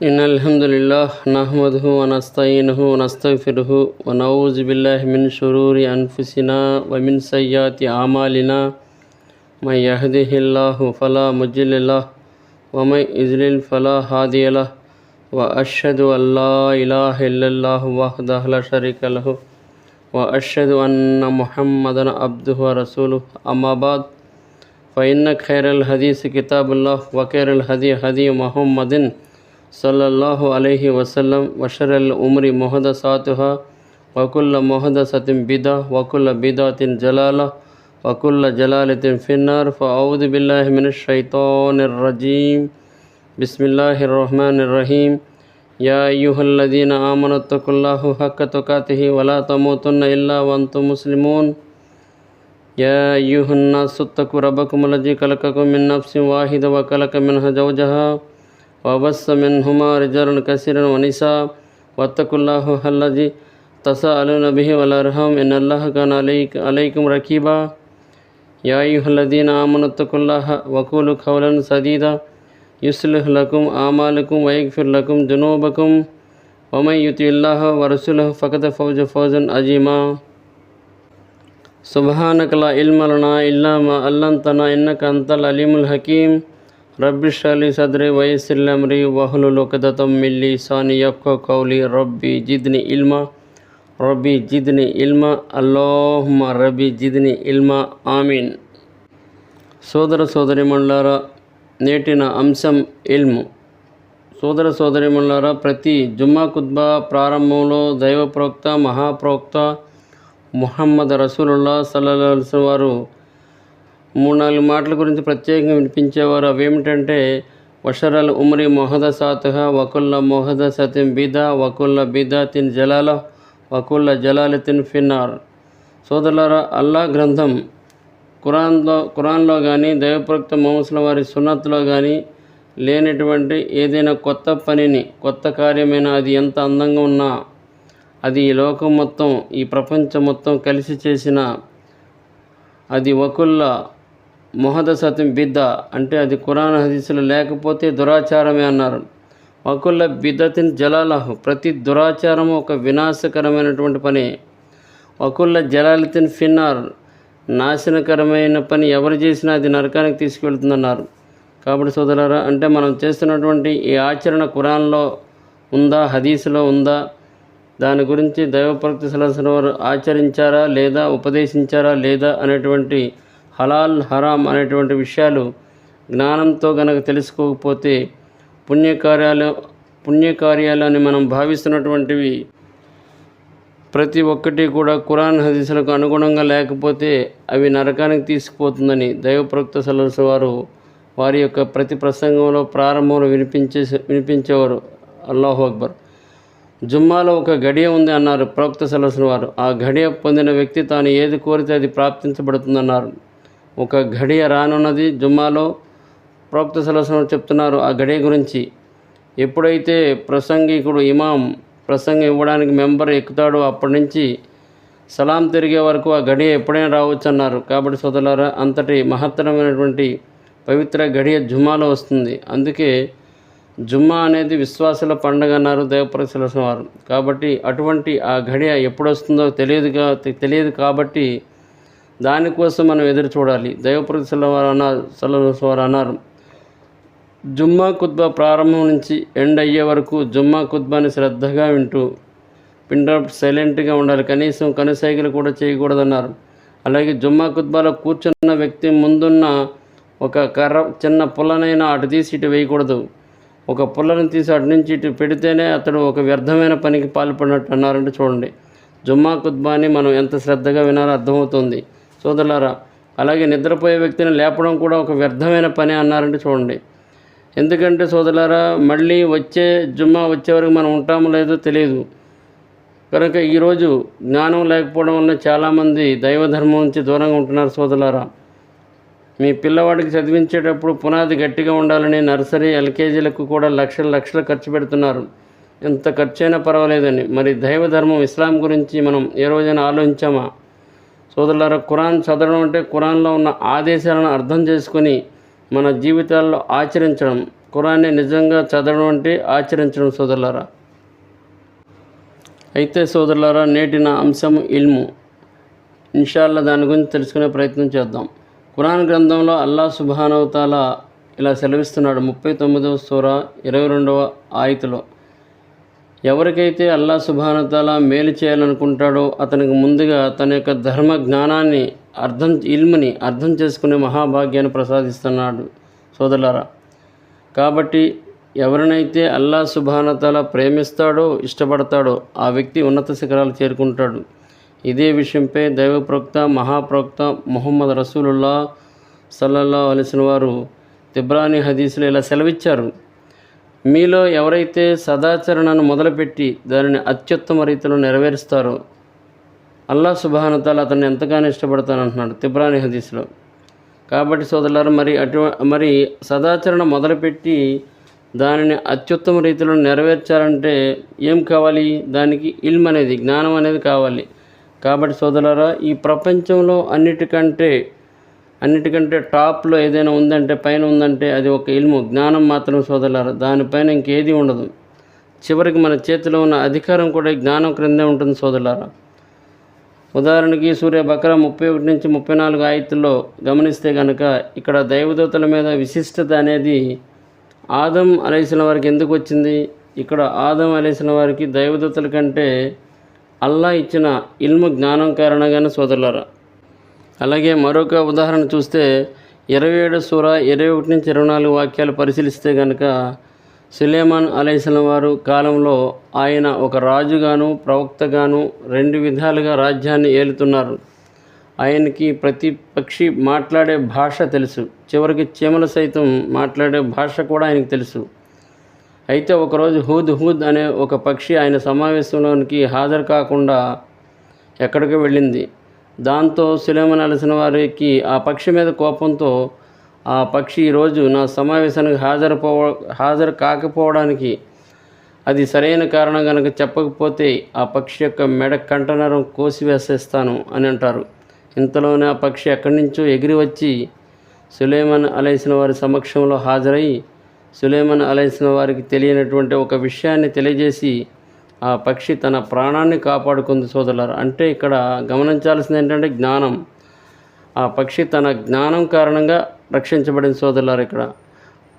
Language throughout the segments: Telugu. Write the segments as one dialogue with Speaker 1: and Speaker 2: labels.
Speaker 1: إن الحمد لله نحمده ونستعينه ونستغفره ونعوذ بالله من شرور أنفسنا ومن سيئات أعمالنا من يهده الله فلا مضل له ومن يضلل فلا هادي له وأشهد أن لا إله إلا الله وحده لا شريك له وأشهد أن محمدا عبده ورسوله أما بعد فإن خير الحديث كتاب الله وخير الهدي هدي محمد صلى الله عليه وسلم وشر الأمور محدثاتها وكل محدثة بدعة وكل بدعة ضلالة وكل جلالة في النار فأعوذ بالله من الشيطان الرجيم بسم الله الرحمن الرحيم يا أيها الذين آمنوا اتقوا الله حق تقاته ولا تموتن إلا وأنتم مسلمون يا أيها الناس اتقوا ربكم الذي خلقكم من نفس واحدة وخلق منها زوجها وبث منهما رجالا كثيرا ونساء واتقوا الله الذي تساءلون به والأرحام إن الله كان عليكم رقيبا يا أيها الذين آمنوا اتقوا الله وقولوا قولا سديدا يصلح لكم أعمالكم ويغفر لكم ذنوبكم ومن يطع الله ورسوله فقد فاز فوزا عظيما سبحانك لا علم لنا إلا ما علمتنا إنك أنت العليم الحكيم رب اشرح لي صدري ويسر لي أمري واحلل عقدة من لساني يفقهوا قولي ربي زدني علما اللهم ربي زدني علما ఆమీన్. సోదర సోదరిమణులారా, నేటి నా అంశం ఇల్ము. సోదర సోదరిమణులారా, ప్రతి జుమ్మా ఖుత్బా ప్రారంభంలో దైవ ప్రవక్త మహాప్రవక్త ముహమ్మద్ రసూలుల్లాహ్ సల్లల్లాహు అలైహి వసల్లం వారు 3-4 మాటల గురించి ప్రత్యేకంగా వినిపించేవారు. అవేమిటంటే వషరల్ ఉమ్రి మొహదసాతుహా వకుల్ల మొహదసతిన్ బిదా వకుల్ల బిదాతిన్ జలాల వకుల్ల జలాలతిన్ ఫిన్నార్. సోదరులారా, అల్లా గ్రంథం ఖురాన్లో కానీ దైవప్రవక్త ముహమ్మద్ వారి సున్నత్లో కానీ లేనటువంటి ఏదైనా కొత్త పనిని, కొత్త కార్యమైన అది ఎంత అందంగా ఉన్నా, అది ఈ లోకం మొత్తం, ఈ ప్రపంచం మొత్తం కలిసి చేసిన అది వకుల్ల మొహదసతిన్ బిద్దా అంటే అది ఖురాన్ హదీసులు లేకపోతే దురాచారమే అన్నారు. వకుల్ల బిద్దతిన్ జలాలహు ప్రతి దురాచారము ఒక వినాశకరమైనటువంటి పని. వకుల్ల జలాలతిన్ ఫిన్నార్ నాశనకరమైన పని ఎవరు చేసినా అది నరకానికి తీసుకువెళ్తుందన్నారు. కాబట్టి సోదరులారా, అంటే మనం చేస్తున్నటువంటి ఈ ఆచరణ ఖురాన్లో ఉందా, హదీసులో ఉందా, దాని గురించి దైవప్రవక్త సల్లల్లాహు అలైహి వసల్లం వారు ఆచరించారా లేదా, ఉపదేశించారా లేదా అనేటువంటి హలాల్ హరాం అనేటువంటి విషయాలు జ్ఞానంతో గనక తెలుసుకోకపోతే పుణ్యకార్యాలు అని మనం భావిస్తున్నటువంటివి ప్రతి ఒక్కటి కూడా ఖురాన్ హదీసులకు అనుగుణంగా లేకపోతే అవి నరకానికి తీసుకుపోతుందని దైవప్రవక్త సల్లల్లాహు అలైహి వసల్లం వారు వారి యొక్క ప్రతి ప్రసంగంలో ప్రారంభంలో వినిపించేవారు. అల్లాహు అక్బర్. జుమ్మాలో ఒక గడియ ఉంది అన్నారు ప్రవక్త సల్లల్లాహు అలైహి వసల్లం వారు. ఆ గడియ పొందిన వ్యక్తి తాను ఏది కోరితే అది ప్రాప్తించబడుతుందన్నారు. ఒక గడియ రానున్నది జుమ్మాలో. ప్రవక్త సల్లల్లాహు అలైహి వసల్లం చెప్తున్నారు ఆ గడియ గురించి. ఎప్పుడైతే ప్రసంగికుడు ఇమాం ప్రసంగం ఇవ్వడానికి మెంబర్ ఎక్కుతాడో అప్పటి నుంచి సలాం తిరిగే వరకు ఆ గడియ ఎప్పుడైనా రావచ్చు అన్నారు. కాబట్టి సోదరులారా, అంతటి మహత్తరమైనటువంటి పవిత్ర గడియ జుమ్మాలో వస్తుంది. అందుకే జుమ్మా అనేది విశ్వాసుల పండుగ అన్నారు దైవప్రవక్త సల్లల్లాహు అలైహి వసల్లం వారు. కాబట్టి అటువంటి ఆ గడియ ఎప్పుడు వస్తుందో తెలియదు కాబట్టి దానికోసం మనం ఎదురు చూడాలి. దైవప్రవక్త సల్లల్లాహు అలైహి వసల్లం వారు అన్నారు, జుమ్మా ఖుత్బా ప్రారంభం నుంచి ఎండ్ అయ్యే వరకు జుమ్మా ఖుత్బాని శ్రద్ధగా వింటూ సైలెంట్గా ఉండాలి. కనీసం కనుసైగలు కూడా చేయకూడదన్నారు. అలాగే జుమ్మా ఖుత్బాలో కూర్చున్న వ్యక్తి ముందున్న ఒక కర్ర చిన్న పుల్లనైనా అటు తీసి ఇటు వేయకూడదు. ఒక పుల్లను తీసి అటు నుంచి ఇటు పెడితేనే అతడు ఒక వ్యర్థమైన పనికి పాల్పడినట్టు అన్నారంటే చూడండి. జుమ్మా ఖుత్బాని మనం ఎంత శ్రద్ధగా వినాలో అర్థమవుతుంది సోదరులారా. అలాగే నిద్రపోయే వ్యక్తిని లేపడం కూడా ఒక వ్యర్థమైన పని అన్నారంటే చూడండి. ఎందుకంటే సోదరులారా, మళ్ళీ జుమ్మా వచ్చే వరకు మనం ఉంటామో లేదో తెలియదు. కనుక ఈరోజు జ్ఞానం లేకపోవడం వల్ల చాలామంది దైవధర్మం నుంచి దూరంగా ఉంటున్నారు సోదరులారా. మీ పిల్లవాడికి చదివించేటప్పుడు పునాది గట్టిగా ఉండాలని నర్సరీ ఎల్కేజీలకు కూడా లక్షలు ఖర్చు పెడుతున్నారు. ఎంత ఖర్చు అయినా పర్వాలేదని. మరి దైవధర్మం ఇస్లాం గురించి మనం ఏ రోజైనా ఆలోచించామా సోదరులారా? ఖురాన్ చదవడం అంటే ఖురాన్లో ఉన్న ఆదేశాలను అర్థం చేసుకొని మన జీవితాల్లో ఆచరించడం. ఖురాన్ని నిజంగా చదవడం అంటే ఆచరించడం సోదరులారా. అయితే సోదరులారా, నేటి నా అంశం ఇల్ము. ఇన్షాల్లా దాని గురించి తెలుసుకునే ప్రయత్నం చేద్దాం. ఖురాన్ గ్రంథంలో అల్లాహ్ సుబ్హానహు వ తఆలా ఇలా సెలవిస్తున్నాడు 39వ సూరా 22వ ఆయతులో, ఎవరికైతే అల్లాహ్ సుబ్హానహు వ తఆలా మేలు చేయాలనుకుంటాడో అతనికి ముందుగా తన యొక్క ధర్మ జ్ఞానాన్ని ఇల్ముని అర్థం చేసుకునే మహాభాగ్యాన్ని ప్రసాదిస్తున్నాడు సోదరులారా. కాబట్టి ఎవరినైతే అల్లాహ్ సుబ్హానహు వ తఆలా ప్రేమిస్తాడో ఇష్టపడతాడో ఆ వ్యక్తి ఉన్నత శిఖరాలు చేరుకుంటాడు. ఇదే విషయంపై దైవ ప్రవక్త మహాప్రవక్త ముహమ్మద్ రసూలుల్లా సల్లల్లాహు అలైహి వసల్లం వారు తిబ్రానీ హదీసులో ఇలా సెలవిచ్చారు, మీలో ఎవరైతే సదాచరణను మొదలుపెట్టి దానిని అత్యుత్తమ రీతిలో నెరవేరుస్తారో అల్లాహ్ సుబ్హానహు వ తఆలా అతన్ని ఎంతగానో ఇష్టపడతానంటున్నాడు తిబ్రానీ హదీసులో. కాబట్టి సోదరులారా, మరి సదాచరణ మొదలుపెట్టి దానిని అత్యుత్తమ రీతిలో నెరవేర్చాలంటే ఏం కావాలి? దానికి ఇల్మ్ అనేది, జ్ఞానం అనేది కావాలి. కాబట్టి సోదరులారా, ఈ ప్రపంచంలో అన్నిటికంటే టాప్లో ఏదైనా ఉందంటే, పైన ఉందంటే అది ఒక ఇల్ము, జ్ఞానం మాత్రం సోదరులారా. దానిపైన ఇంకేది ఉండదు. చివరికి మన చేతిలో ఉన్న అధికారం కూడా జ్ఞానం క్రిందే ఉంటుంది సోదరులారా. ఉదాహరణకి సూర్య బకరా 31 నుంచి 34 ఆయతుల్లో గమనిస్తే కనుక ఇక్కడ దైవదూతల మీద విశిష్టత అనేది ఆదం అలైహిస్సలాం వారికి ఎందుకు వచ్చింది? ఇక్కడ ఆదం అలైహిస్సలాం వారికి దైవదూతల కంటే అల్లాహ్ ఇచ్చిన ఇల్ము జ్ఞానం కారణంగానే సోదరులారా. అలాగే మరొక ఉదాహరణ చూస్తే 27 సూరా 21 నుంచి 24 వాక్యాలు పరిశీలిస్తే కనుక సులైమాన్ అలైహిస్సలాం వారు కాలంలో ఆయన ఒక రాజుగాను ప్రవక్తగాను 2 విధాలుగా రాజ్యాన్ని ఏలుతున్నారు. ఆయనకి ప్రతి పక్షి మాట్లాడే భాష తెలుసు, చివరికి చీమలు సైతం మాట్లాడే భాష కూడా ఆయనకు తెలుసు. అయితే ఒకరోజు హూద్ అనే ఒక పక్షి ఆయన సమావేశంలోనికి హాజరు కాకుండా ఎక్కడికి వెళ్ళింది. దాంతో సులైమాన్ అలైహిస్సలాం వారికి ఆ పక్షి మీద కోపంతో, ఆ పక్షి ఈరోజు నా సమావేశానికి హాజరు కాకపోవడానికి అది సరైన కారణం కనుక చెప్పకపోతే ఆ పక్షి యొక్క మెడ కంఠనరం కోసివేసేస్తాను అని అంటారు. ఇంతలోనే ఆ పక్షి ఎక్కడి నుంచో ఎగిరి వచ్చి సులైమాన్ అలైహిస్సలాం వారి సమక్షంలో హాజరై సులైమాన్ అలైహిస్సలాం వారికి తెలియనటువంటి ఒక విషయాన్ని తెలియజేసి ఆ పక్షి తన ప్రాణాన్ని కాపాడుకుంది సోదరులారా. అంటే ఇక్కడ గమనించాల్సింది ఏంటంటే జ్ఞానం. ఆ పక్షి తన జ్ఞానం కారణంగా రక్షించబడిన సోదరులారా ఇక్కడ.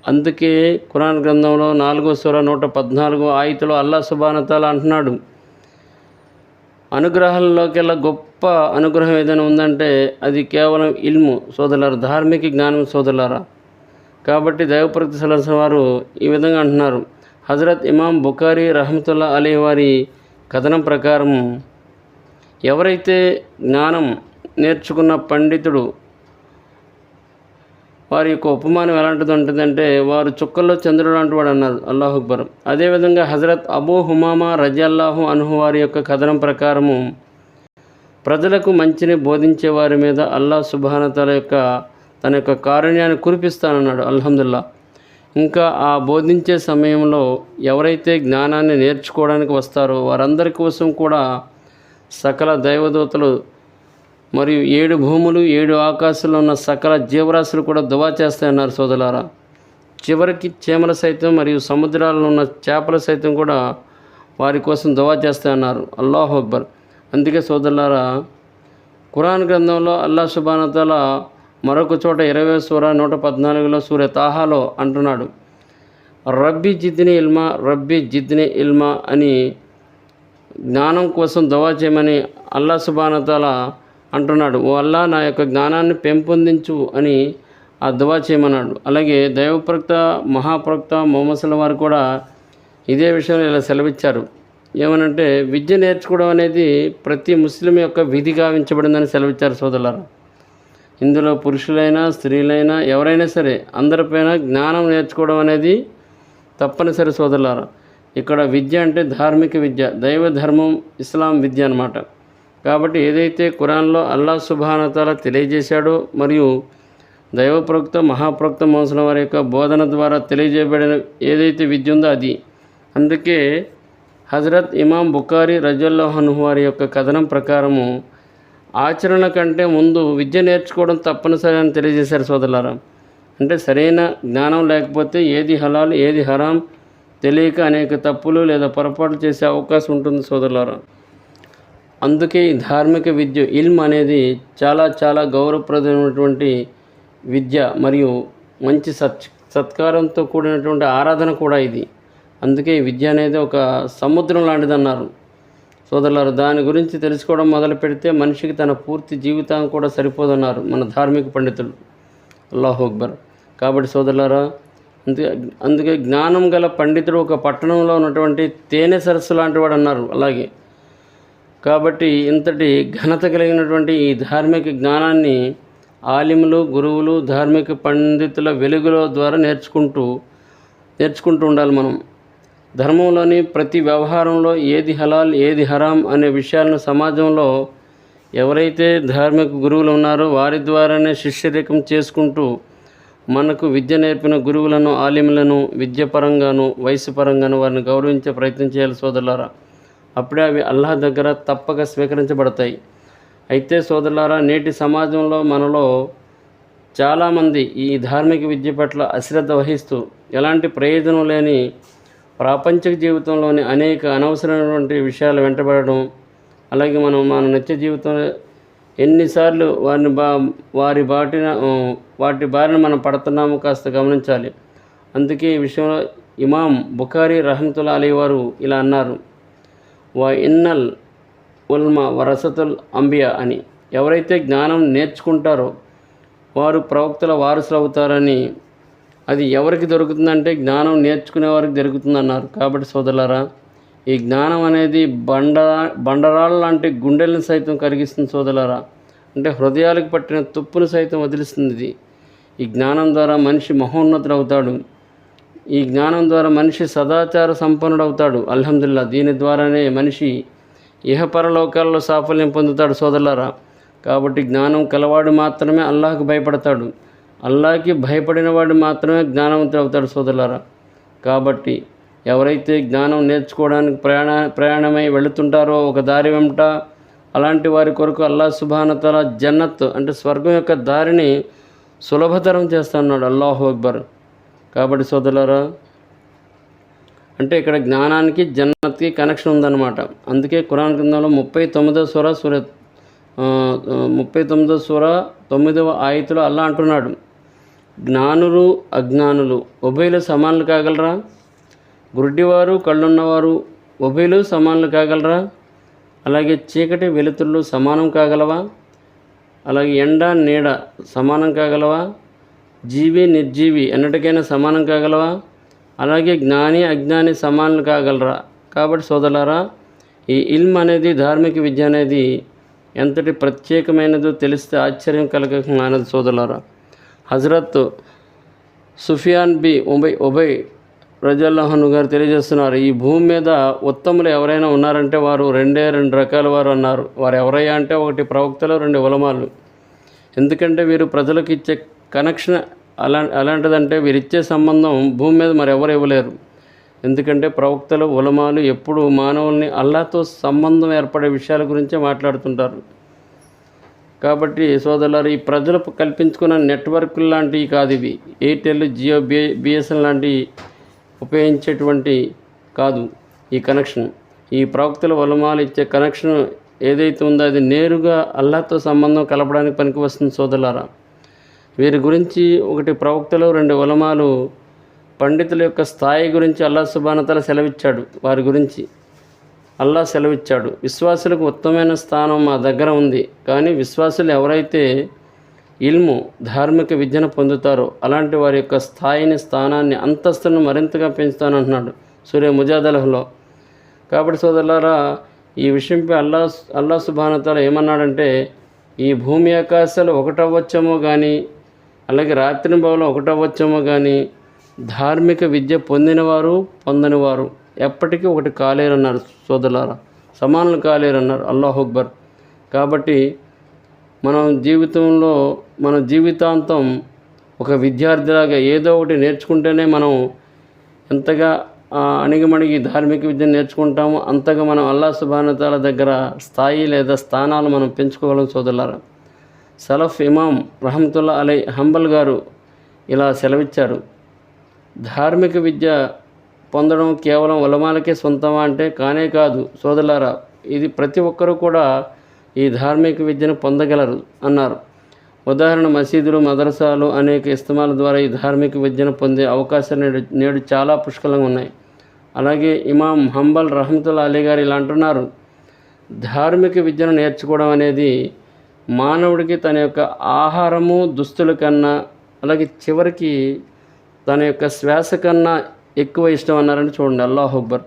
Speaker 1: అందుకే ఖురాన్ గ్రంథంలో 4వ సూరా 114వ ఆయతులో అల్లాహ్ సుబ్హానహు వ తఆలా అంటున్నాడు, అనుగ్రహాల్లోకెల్లా గొప్ప అనుగ్రహం ఏదైనా ఉందంటే అది కేవలం ఇల్ము సోదరులారా, ధార్మిక జ్ఞానం సోదరులారా. కాబట్టి దైవప్రవక్త సల్లల్లాహు అలైహి వసల్లం వారు ఈ విధంగా అంటున్నారు. హజరత్ ఇమాం బుఖారీ రహమతుల్లా అలైహి వారి కథనం ప్రకారం ఎవరైతే జ్ఞానం నేర్చుకున్న పండితుడు వారి యొక్క ఉపమానం ఎలాంటిది ఉంటుందంటే వారు చుక్కల్లో చంద్రుడు లాంటి వాడు అన్నారు. అల్లాహు అక్బర్. అదేవిధంగా హజరత్ అబూ హుమామా రజియల్లాహు అన్హు వారి యొక్క కథనం ప్రకారము ప్రజలకు మంచిని బోధించే వారి మీద అల్లాహ్ సుబ్హానహు వ తఆలా తన యొక్క కారుణ్యాన్ని కురిపిస్తానన్నాడు. అల్హమ్దుల్లా. ఇంకా ఆ బోధించే సమయంలో ఎవరైతే జ్ఞానాన్ని నేర్చుకోవడానికి వస్తారో వారందరి కోసం కూడా సకల దైవదూతలు మరియు 7 భూములు 7 ఆకాశాల్లో ఉన్న సకల జీవరాశులు కూడా దువా చేస్తాయన్నారు సోదరులారా. చివరికి చీమల సైతం మరియు సముద్రాల్లో ఉన్న చేపల సైతం కూడా వారి కోసం దువా చేస్తాయన్నారు. అల్లాహు అక్బర్. అందుకే సోదరులారా, ఖురాన్ గ్రంథంలో అల్లాహ్ సుబ్హానహు వ తఆలా మరొక చోట 20వ సూరా 114లో సూర తాహాలో అంటున్నాడు, రబ్బీ జిద్ని ఇల్మా అని జ్ఞానం కోసం దువా చేయమని అల్లాహ్ సుబ్హానహు వ తఆలా అంటున్నాడు. ఓ అల్లా, నా యొక్క జ్ఞానాన్ని పెంపొందించు అని ఆ దువా చేయమన్నాడు. అలాగే దైవప్రవక్త మహాప్రవక్త ముహమ్మద్ సల్లల్లాహు అలైహి వసల్లం వారు కూడా ఇదే విషయంలో ఇలా సెలవిచ్చారు. ఏమనంటే విద్య నేర్చుకోవడం అనేది ప్రతి ముస్లిం యొక్క విధి గావించబడిందని సెలవిచ్చారు సోదరులారా. ఇందులో పురుషులైనా స్త్రీలైనా ఎవరైనా సరే అందరిపైన జ్ఞానం నేర్చుకోవడం అనేది తప్పనిసరి సోదరులారా. ఇక్కడ విద్య అంటే ధార్మిక విద్య, దైవ ధర్మం, ఇస్లాం విద్య అన్నమాట. కాబట్టి ఏదైతే ఖురాన్లో అల్లాహ్ సుబ్హానహు వ తఆలా తెలియజేశాడో మరియు దైవప్రవక్త మహాప్రవక్త ముహమ్మద్ సల్లల్లాహు అలైహి వసల్లం వారి యొక్క బోధన ద్వారా తెలియజేయబడిన ఏదైతే విద్య ఉందో అది. అందుకే హజరత్ ఇమాం బుఖారీ రజియల్లాహు అన్హు వారి యొక్క కథనం ప్రకారము ఆచరణ కంటే ముందు విద్య నేర్చుకోవడం తప్పనిసరి అని తెలియజేశారు సోదరులారా. అంటే సరైన జ్ఞానం లేకపోతే ఏది హలాల్ ఏది హరాం తెలియక అనేక తప్పులు లేదా పొరపాట్లు చేసే అవకాశం ఉంటుంది సోదరులారా. అందుకే ఈ ధార్మిక విద్య ఇల్మ్ అనేది చాలా చాలా గౌరవప్రదమైనటువంటి విద్య మరియు మంచి సత్కారంతో కూడినటువంటి ఆరాధన కూడా ఇది. అందుకే ఈ విద్య అనేది ఒక సముద్రం లాంటిది అన్నారు సోదరులారు. దాని గురించి తెలుసుకోవడం మొదలు పెడితే మనిషికి తన పూర్తి జీవితం కూడా సరిపోదన్నారు మన ధార్మిక పండితులు. అల్లాహు అక్బర్. కాబట్టి సోదరులారా, అందుకే జ్ఞానం గల పండితుడు ఒక పట్టణంలో ఉన్నటువంటి తేనె సరస్సు లాంటి వాడు అన్నారు. అలాగే కాబట్టి ఇంతటి ఘనత కలిగినటువంటి ఈ ధార్మిక జ్ఞానాన్ని ఆలిములు, గురువులు, ధార్మిక పండితుల వెలుగులో ద్వారా నేర్చుకుంటూ ఉండాలి. మనం ధర్మంలోని ప్రతి వ్యవహారంలో ఏది హలాల్ ఏది హరాం అనే విషయాలను సమాజంలో ఎవరైతే ధార్మిక గురువులు ఉన్నారో వారి ద్వారానే శిష్యరికం చేసుకుంటూ మనకు విద్య నేర్పిన గురువులను, ఆలిములను విద్యపరంగాను వయసు పరంగాను వారిని గౌరవించే ప్రయత్నం చేయాలి సోదరులారా. అప్పుడే అవి అల్లాహ్ దగ్గర తప్పక స్వీకరించబడతాయి. అయితే సోదరులారా, నేటి సమాజంలో మనలో చాలామంది ఈ ధార్మిక విద్య పట్ల అశ్రద్ధ వహిస్తూ ఎలాంటి ప్రయోజనం లేని ప్రాపంచిక జీవితంలోని అనేక అనవసరమైనటువంటి విషయాలు వెంటబడడం, అలాగే మన నిత్య జీవితంలో ఎన్నిసార్లు వాటి బారిన మనం పడుతున్నాము కాస్త గమనించాలి. అందుకే ఈ విషయంలో ఇమాం బుఖారీ రహమతుల్లాహి అలైహి వారు ఇలా అన్నారు, వా ఇన్నల్ ఉల్మా వరసతుల్ అంబియా అని. ఎవరైతే జ్ఞానం నేర్చుకుంటారో వారు ప్రవక్తల వారసులు అవుతారని. అది ఎవరికి దొరుకుతుందంటే జ్ఞానం నేర్చుకునే వారికి దొరుకుతుందన్నారు. కాబట్టి సోదరులారా, ఈ జ్ఞానం అనేది బండరాళ్ళ లాంటి గుండెలను సైతం కరిగిస్తుంది సోదరులారా. అంటే హృదయాలకు పట్టిన తుప్పును సైతం వదిలిస్తుంది. ఈ జ్ఞానం ద్వారా మనిషి మహోన్నతుడు అవుతాడు. ఈ జ్ఞానం ద్వారా మనిషి సదాచార సంపన్నుడు అవుతాడు. అల్హమ్దుల్లా. దీని ద్వారానే మనిషి ఇహపరలోకాల్లో సాఫల్యం పొందుతాడు సోదరులారా. కాబట్టి జ్ఞానం కలవాడు మాత్రమే అల్లాహ్కు భయపడతాడు. అల్లాహ్కి భయపడిన వాడు మాత్రమే జ్ఞానవంతుడు అవుతాడు సోదరులారా. కాబట్టి ఎవరైతే జ్ఞానం నేర్చుకోవడానికి ప్రయాణమై వెళుతుంటారో ఒక దారి వెంట, అలాంటి వారి కొరకు అల్లాహ్ సుబ్హానహు వ తఆలా జన్నత్ అంటే స్వర్గం యొక్క దారిని సులభతరం చేస్తున్నాడు. అల్లాహు అక్బర్. కాబట్టి సోదరులారా, అంటే ఇక్కడ జ్ఞానానికి జన్నత్కి కనెక్షన్ ఉందన్నమాట. అందుకే ఖురాన్ గ్రంథంలో 39వ సూర 9వ ఆయతులో అల్లాహ్ అంటున్నాడు, జ్ఞానులు అజ్ఞానులు ఉభయులు సమానులు కాగలరా? గుడ్డివారు కళ్ళున్నవారు ఉభయులు సమానులు కాగలరా? అలాగే చీకటి వెలుతుళ్ళు సమానం కాగలవా? అలాగే ఎండ నీడ సమానం కాగలవా? జీవి నిర్జీవి ఎన్నటికైనా సమానం కాగలవా? అలాగే జ్ఞాని అజ్ఞాని సమానులు కాగలరా? కాబట్టి సోదరులారా, ఈ ఇల్మ్ అనేది ధార్మిక విద్య అనేది ఎంతటి ప్రత్యేకమైనదో తెలిస్తే ఆశ్చర్యం కలగకమానదు సోదరులారా. హజరత్ సుఫియాన్ బి ఉబై రజల్లాహు అన్హు గారు తెలియజేస్తున్నారు, ఈ భూమి మీద ఉత్తములు ఎవరైనా ఉన్నారంటే వారు రెండు రకాల వారు అన్నారు. వారు ఎవరయ్యా అంటే, ఒకటి ప్రవక్తలు, రెండు ఉలమాలు. ఎందుకంటే వీరు ప్రజలకు ఇచ్చే కనెక్షన్ అలాంటిదంటే వీరిచ్చే సంబంధం భూమి మీద మరి ఎవరు ఇవ్వలేరు. ఎందుకంటే ప్రవక్తలు, ఉలమాలు ఎప్పుడు మానవుల్ని అల్లాహ్తో సంబంధం ఏర్పడే విషయాల గురించే మాట్లాడుతుంటారు. కాబట్టి సోదరులారు, ఈ ప్రజలు కల్పించుకున్న నెట్వర్క్లు లాంటివి కాదు ఇవి. ఎయిర్టెల్, జియో, బిఎస్ఎన్ లాంటివి ఉపయోగించేటువంటి కాదు ఈ కనెక్షన్. ఈ ప్రవక్తల ఉలమాలు ఇచ్చే కనెక్షన్ ఏదైతే ఉందో అది నేరుగా అల్లాహ్తో సంబంధం కలపడానికి పనికి వస్తుంది సోదరులారా. వీరి గురించి ఒకటి ప్రవక్తలు, రెండు ఉలమాలు పండితుల యొక్క స్థాయి గురించి అల్లాహ్ సుబ్హానహు వ తఆలా సెలవిచ్చాడు. వారి గురించి అల్లాహ్ సెలవిచ్చాడు, విశ్వాసులకు ఉత్తమమైన స్థానం మా దగ్గర ఉంది. కానీ విశ్వాసులు ఎవరైతే ఇల్ము ధార్మిక విద్యను పొందుతారో అలాంటి వారి యొక్క స్థాయిని, స్థానాన్ని, అంతస్తును మరింతగా పెంచుతానంటున్నాడు సూరే ముజాదలహలో. కాబట్టి సోదరులారా, ఈ విషయంపై అల్లాహ్ సుబ్హానహు వ తఆలా ఏమన్నాడంటే, ఈ భూమి ఆకాశాలు ఒకటవ్వచ్చేమో కానీ, అలాగే రాత్రి బౌలు ఒకటవ్వచ్చేమో కానీ ధార్మిక విద్య పొందినవారు పొందనివారు ఎప్పటికీ ఒకటి కాలేరన్నారు సోదరులారా. సమానులు కాలేరన్నారు. అల్లాహు అక్బర్. కాబట్టి మన జీవితాంతం ఒక విద్యార్థిలాగా ఏదో ఒకటి నేర్చుకుంటేనే మనం ఎంతగా అణిగిమణిగి ధార్మిక విద్యను నేర్చుకుంటామో అంతగా మనం అల్లాహ్ సుబ్హానహు వ తఆలా దగ్గర స్థాయి లేదా స్థానాలు మనం పెంచుకోగలం సోదరులారా. సలఫ్ ఇమాం రహమతుల్లాహి అలైహి హంబల్ గారు ఇలా సెలవిచ్చారు. ధార్మిక విద్య పొందడం కేవలం ఉలమాలకే సొంతమా అంటే కానే కాదు సోదరులారా, ఇది ప్రతి ఒక్కరూ కూడా ఈ ధార్మిక విద్యను పొందగలరు అన్నారు. ఉదాహరణ మసీదులు, మదరసాలు అనేక ఇస్తమాల ద్వారా ఈ ధార్మిక విద్యను పొందే అవకాశాలు నేడు చాలా పుష్కలంగా ఉన్నాయి. అలాగే ఇమాం హంబల్ రహమతుల్లా అలీ గారు ఇలా అంటున్నారు, ధార్మిక విద్యను నేర్చుకోవడం అనేది మానవుడికి తన యొక్క ఆహారము, దుస్తుల కన్నా, అలాగే చివరికి తన యొక్క శ్వాస కన్నా ఎక్కువ ఇష్టం అన్నారని చూడండి. అల్లాహు అక్బర్.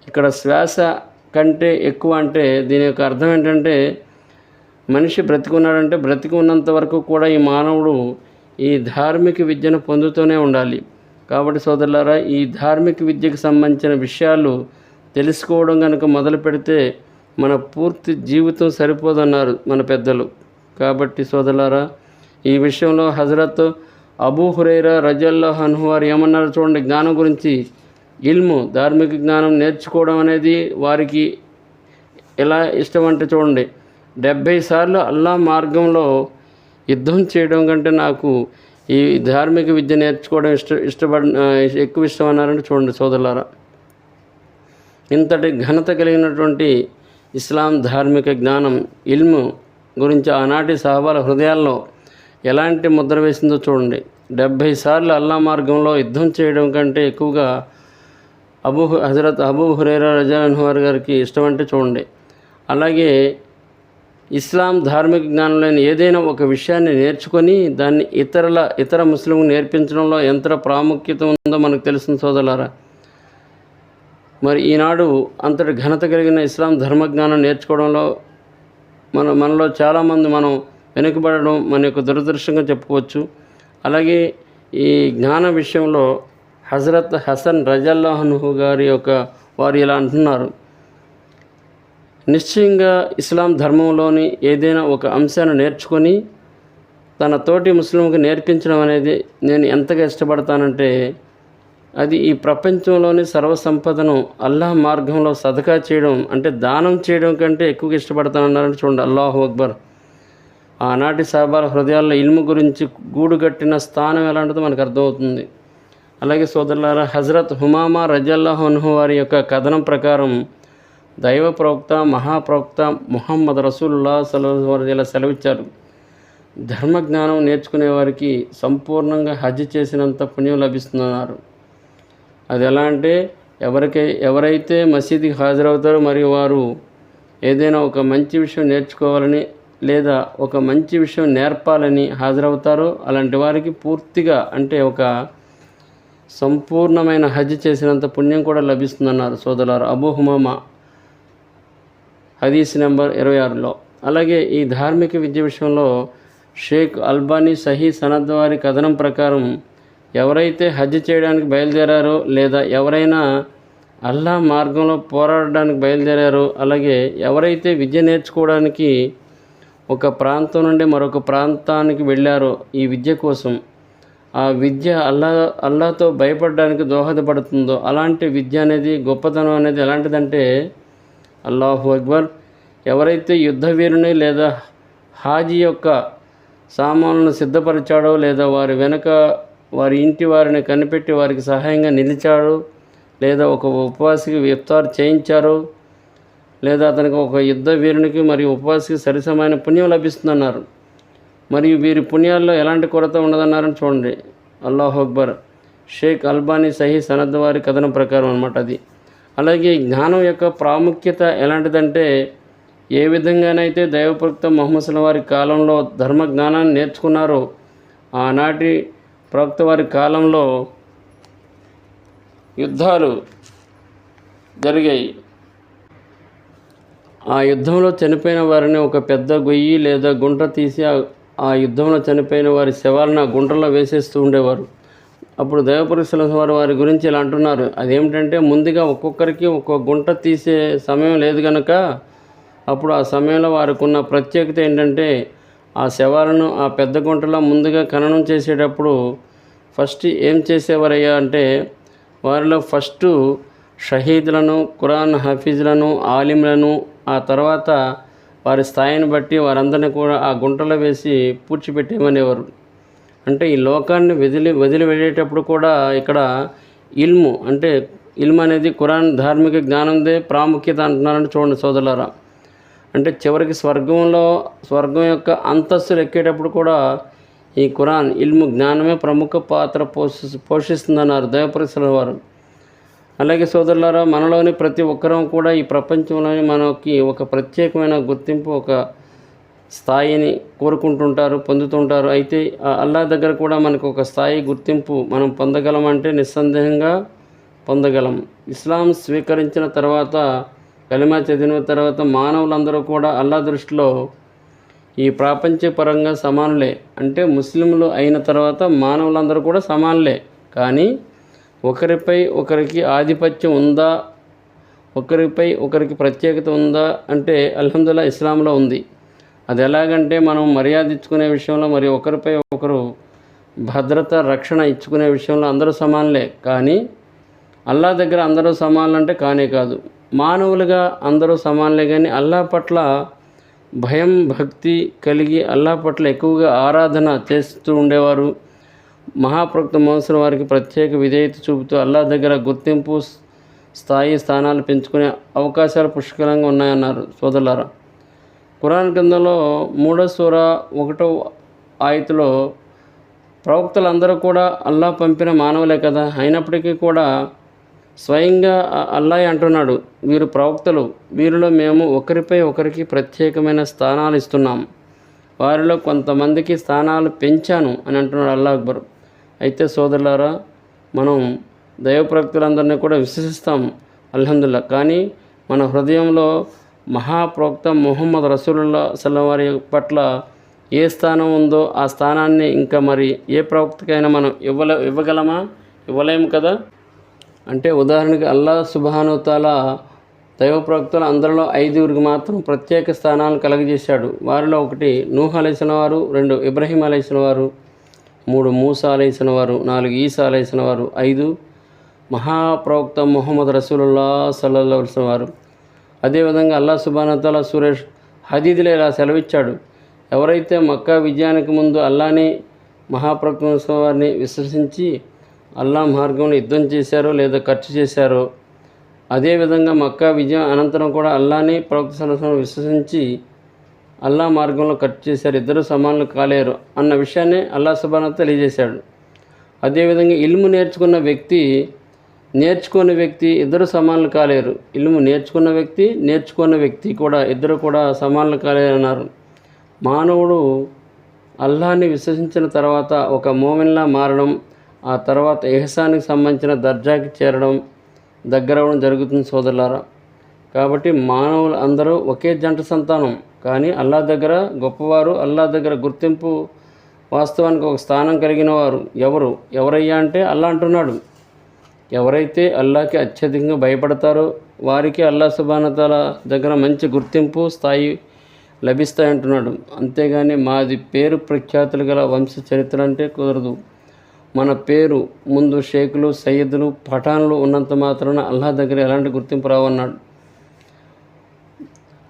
Speaker 1: ఇక్కడ శ్వాస కంటే ఎక్కువ అంటే దీని యొక్క అర్థం ఏంటంటే, మనిషి బ్రతికున్నాడంటే బ్రతికి ఉన్నంత వరకు కూడా ఈ మానవుడు ఈ ధార్మిక విద్యను పొందుతూనే ఉండాలి. కాబట్టి సోదరులారా, ఈ ధార్మిక విద్యకు సంబంధించిన విషయాలు తెలుసుకోవడం కనుక మొదలు పెడితే మన పూర్తి జీవితం సరిపోదన్నారు మన పెద్దలు. కాబట్టి సోదరులారా, ఈ విషయంలో హజరత్ అబూ హురైరా రజల్లాహు అన్హు వారు ఏమన్నారు చూడండి. జ్ఞానం గురించి, ఇల్ము, ధార్మిక జ్ఞానం నేర్చుకోవడం అనేది వారికి ఎలా ఇష్టం అంటే చూడండి, 70 సార్లు అల్లాహ్ మార్గంలో యుద్ధం చేయడం కంటే నాకు ఈ ధార్మిక విద్య నేర్చుకోవడం ఎక్కువ ఇష్టం అన్నారంటే చూడండి సోదరులారా. ఇంతటి ఘనత కలిగినటువంటి ఇస్లాం ధార్మిక జ్ఞానం, ఇల్ము గురించి ఆనాటి సహాబాల హృదయాల్లో ఎలాంటి ముద్ర వేసిందో చూడండి. 70 సార్లు అల్లా మార్గంలో యుద్ధం చేయడం కంటే ఎక్కువగా హజరత్ అబూ హురైరా రజల్లాహు అన్హు గారికి ఇష్టం అంటే చూడండి. అలాగే ఇస్లాం ధార్మిక జ్ఞానంలోని ఏదైనా ఒక విషయాన్ని నేర్చుకొని దాన్ని ఇతర ముస్లింకు నేర్పించడంలో ఎంత ప్రాముఖ్యత ఉందో మనకు తెలిసిన సోదరులారా. మరి ఈనాడు అంతటి ఘనత కలిగిన ఇస్లాం ధర్మజ్ఞానం నేర్చుకోవడంలో మనలో చాలామంది వెనుకబడడం మన యొక్క దురదృష్టంగా చెప్పుకోవచ్చు. అలాగే ఈ జ్ఞాన విషయంలో హజరత్ హసన్ రజల్లాహు అన్హు వారు ఇలా అంటున్నారు, నిశ్చయంగా ఇస్లాం ధర్మంలోని ఏదైనా ఒక అంశాన్ని నేర్చుకొని తన తోటి ముస్లింకి నేర్పించడం అనేది నేను ఎంతగా ఇష్టపడతానంటే, అది ఈ ప్రపంచంలోని సర్వసంపదను అల్లాహ్ మార్గంలో సదకా చేయడం అంటే దానం చేయడం కంటే ఎక్కువగా ఇష్టపడతానన్నారని చూడండి. అల్లాహు అక్బర్. ఆనాటి సహాబాల హృదయాల్లో ఇల్ము గురించి గూడుగట్టిన స్థానం ఎలాంటిదో మనకు అర్థమవుతుంది. అలాగే సోదరులారా, హజరత్ హుమామా రజల్లాహు అన్హు వారి యొక్క కథనం ప్రకారం దైవ ప్రవక్త, మహాప్రవక్త ముహమ్మద్ రసూలుల్లాహ్ సల్లల్లాహు అలైహి వసల్లం సెలవిచ్చారు, ధర్మజ్ఞానం నేర్చుకునే వారికి సంపూర్ణంగా హజ్ చేసినంత పుణ్యం లభిస్తున్నారు. అది ఎలా అంటే, ఎవరైతే మసీదుకి హాజరవుతారో మరియు వారు ఏదైనా ఒక మంచి విషయం నేర్చుకోవాలని లేదా ఒక మంచి విషయం నేర్పాలని హాజరవుతారో అలాంటి వారికి పూర్తిగా అంటే ఒక సంపూర్ణమైన హజ్ చేసినంత పుణ్యం కూడా లభిస్తుందన్నారు సోదరులారు. అబూ హుమామా హదీస్ నెంబర్ 26లో. అలాగే ఈ ధార్మిక విద్య విషయంలో షేక్ అల్బానీ సహీ సనద్ వారి కథనం ప్రకారం ఎవరైతే హజ్ చేయడానికి బయలుదేరారో లేదా ఎవరైనా అల్లాహ్ మార్గంలో పోరాడడానికి బయలుదేరారో, అలాగే ఎవరైతే విద్య నేర్చుకోవడానికి ఒక ప్రాంతం నుండి మరొక ప్రాంతానికి వెళ్ళారో ఈ విద్య కోసం, ఆ విద్య అల్లాహ్తో భయపడడానికి దోహదపడుతుందో అలాంటి విద్య అనేది, గొప్పతనం అనేది ఎలాంటిదంటే, అల్లాహు అక్బర్, ఎవరైతే యుద్ధ వీరుని లేదా హాజీ యొక్క సామాన్లను సిద్ధపరిచాడో లేదా వారి వెనుక వారి ఇంటి వారిని కనిపెట్టి వారికి సహాయంగా నిలిచాడో లేదా ఒక ఉపవాసికి ఇఫ్తార్ చేయించారో లేదా అతనికి ఒక యుద్ధ వీరునికి మరియు ఉపవాసికి సరిసమైన పుణ్యం లభిస్తుందన్నారు. మరియు వీరి పుణ్యాల్లో ఎలాంటి కొరత ఉండదన్నారని చూడండి. అల్లాహు అక్బర్. షేక్ అల్బానీ సహీ సనద్ వారి కథనం ప్రకారం అన్నమాట అది. అలాగే జ్ఞానం యొక్క ప్రాముఖ్యత ఎలాంటిదంటే, ఏ విధంగానైతే దైవప్రవక్త ముహమ్మద్ సల్లల్లాహు అలైహి వసల్లం వారి కాలంలో ధర్మ జ్ఞానాన్ని నేర్చుకున్నారో, ఆనాటి ప్రవక్త వారి కాలంలో యుద్ధాలు జరిగాయి. ఆ యుద్ధంలో చనిపోయిన వారిని ఒక పెద్ద గొయ్యి లేదా గుంట తీసి ఆ యుద్ధంలో చనిపోయిన వారి శవాలను ఆ గుంటలో వేసేస్తూ ఉండేవారు. అప్పుడు దైవప్రవక్త సల్లల్లాహు అలైహి వసల్లం వారి గురించి ఇలా అంటున్నారు, అదేమిటంటే ముందుగా ఒక్కొక్కరికి ఒక్కొక్క గుంట తీసే సమయం లేదు కనుక అప్పుడు ఆ సమయంలో వారికి ఉన్న ప్రత్యేకత ఏంటంటే, ఆ శవాలను ఆ పెద్ద గుంటలో ముందుగా ఖననం చేసేటప్పుడు ఫస్ట్ ఏం చేసేవారయ్యా అంటే, వారిలో ఫస్టు షహీదులను, ఖురాన్ హఫీజులను, ఆలింలను, ఆ తర్వాత వారి స్థాయిని బట్టి వారందరినీ కూడా ఆ గుంటలో వేసి పూడ్చిపెట్టేమనేవారు. అంటే ఈ లోకాన్ని వదిలి వెళ్ళేటప్పుడు కూడా ఇక్కడ ఇల్ము అంటే ఇల్ము అనేది ఖురాన్ ధార్మిక జ్ఞానందే ప్రాముఖ్యత అంటున్నారని చూడండి సోదరులారా. అంటే చివరికి స్వర్గం యొక్క అంతస్తులు ఎక్కేటప్పుడు కూడా ఈ ఖురాన్ ఇల్ము జ్ఞానమే ప్రముఖ పాత్ర పోషిస్తుందన్నారు దైవప్రవక్తల వారు. అలాగే సోదరులారా, మనలోని ప్రతి ఒక్కరం కూడా ఈ ప్రపంచంలోని మనకి ఒక ప్రత్యేకమైన గుర్తింపు, ఒక స్థాయిని కోరుకుంటుంటారు, పొందుతుంటారు. అయితే అల్లా దగ్గర కూడా మనకు ఒక స్థాయి గుర్తింపు మనం పొందగలమంటే నిస్సందేహంగా పొందగలం. ఇస్లాం స్వీకరించిన తర్వాత, కలిమా చదివిన తర్వాత మానవులందరూ కూడా అల్లా దృష్టిలో ఈ ప్రాపంచపరంగా సమానులే. అంటే ముస్లింలు అయిన తర్వాత మానవులందరూ కూడా సమానులే. కానీ ఒకరిపై ఒకరికి ఆధిపత్యం ఉందా, ఒకరిపై ఒకరికి ప్రత్యేకత ఉందా అంటే అల్హమ్దులిల్లాహ్ ఇస్లాంలో ఉంది. అది ఎలాగంటే మనం మర్యాద ఇచ్చుకునే విషయంలో, మరి ఒకరిపై ఒకరు భద్రత రక్షణ ఇచ్చుకునే విషయంలో అందరూ సమానులే. కానీ అల్లా దగ్గర అందరూ సమానులు అంటే కానే కాదు. మానవులుగా అందరూ సమానులే, కానీ అల్లా పట్ల భయం భక్తి కలిగి అల్లా పట్ల ఎక్కువగా ఆరాధన చేస్తూ ఉండేవారు. మహాప్రవక్త ముహమ్మద్ వారికి ప్రత్యేక విధేయత చూపుతూ అల్లా దగ్గర గుర్తింపు, స్థానాలు పెంచుకునే అవకాశాలు పుష్కలంగా ఉన్నాయన్నారు సోదరులారా. ఖురాన్ గ్రంథంలో 3వ సూర 1వ ఆయతులో ప్రవక్తలందరూ కూడా అల్లా పంపిన మానవులే కదా, అయినప్పటికీ కూడా స్వయంగా అల్లాహ్ అంటున్నాడు, వీరు ప్రవక్తలు, వీరిలో మేము ఒకరిపై ఒకరికి ప్రత్యేకమైన స్థానాలు ఇస్తున్నాం, వారిలో కొంతమందికి స్థానాలు పెంచాను అని అంటున్నాడు అల్లాహ్ అక్బర్. అయితే సోదరులారా, మనం దైవ ప్రవక్తలందరినీ కూడా విశ్వసిస్తాం అల్హమ్దులిల్లాహ్. కానీ మన హృదయంలో మహాప్రవక్త ముహమ్మద్ రసూలుల్లాహ్ సల్లల్లాహు అలైహి వసల్లం పట్ల ఏ స్థానం ఉందో ఆ స్థానాన్ని ఇంకా మరి ఏ ప్రవక్తకైనా మనం ఇవ్వగలమా? ఇవ్వలేము కదా. అంటే ఉదాహరణకి అల్లాహ్ సుబ్హానహు తఆలా దైవ ప్రవక్తలు అందరిలో 5గురికి మాత్రం ప్రత్యేక స్థానాలను కలగజేశాడు. వారిలో 1 నూహ్ అలైహిస్సలాం వారు, 2 ఇబ్రాహీం అలైహిస్సలాం వారు, 3 మూసా అలైహిస్సలాం వారు, 4 ఈసా అలైహిస్సలాం వారు, 5 మహాప్రవక్త ముహమ్మద్ రసూలుల్లాహ్ సల్లల్లాహు అలైహి వసల్లం వారు. అదేవిధంగా అల్లాహ్ సుబ్హానహు తఆలా సూరహ్ హదీద్లో ఇలా సెలవిచ్చాడు, ఎవరైతే మక్కా విజయానికి ముందు అల్లాని మహాప్రవక్త వారిని విశ్వసించి అల్లా మార్గంలో యుద్ధం చేశారో లేదా ఖర్చు చేశారో, అదేవిధంగా మక్కా విజయం అనంతరం కూడా అల్లాని ప్రవక్త సల్లల్లాహు అలైహి వసల్లం విశ్వసించి అల్లా మార్గంలో ఖర్చు చేశారు, ఇద్దరు సమానులు కాలేరు అన్న విషయాన్ని అల్లాహ్ సుబ్హానహు తెలియజేశాడు. అదేవిధంగా ఇల్ము నేర్చుకున్న వ్యక్తి, నేర్చుకునే వ్యక్తి ఇద్దరు సమానులు కాలేరు. ఇల్ము నేర్చుకున్న వ్యక్తి కూడా ఇద్దరు కూడా సమానులు కాలేరు అన్నారు. మానవుడు అల్లాహ్ని విశ్వసించిన తర్వాత ఒక మోమిన్లా మారడం, ఆ తర్వాత ఇహ్సాన్కి సంబంధించిన దర్జాకి చేరడం, దగ్గరవడం జరుగుతుంది సోదరులారా. కాబట్టి మానవులు అందరూ ఒకే జంట సంతానం, కానీ అల్లాహ్ దగ్గర గొప్పవారు, అల్లాహ్ దగ్గర గుర్తింపు, వాస్తవానికి ఒక స్థానం కలిగిన వారు ఎవరయ్యా అంటే అల్లాహ్ అంటున్నాడు, ఎవరైతే అల్లాహ్కి అత్యధికంగా భయపడతారో వారికి అల్లాహ్ సుబ్హానహు తఆలా దగ్గర మంచి గుర్తింపు, స్థాయి లభిస్తాయంటున్నాడు. అంతేగాని మాది పేరు ప్రఖ్యాతులు గల వంశ చరిత్ర అంటే కుదరదు. మన పేరు ముందు షేకులు, సయ్యదులు, పఠాన్లు ఉన్నంత మాత్రాన అల్లాహ్ దగ్గర ఎలాంటి గుర్తింపు రావన్నాడు.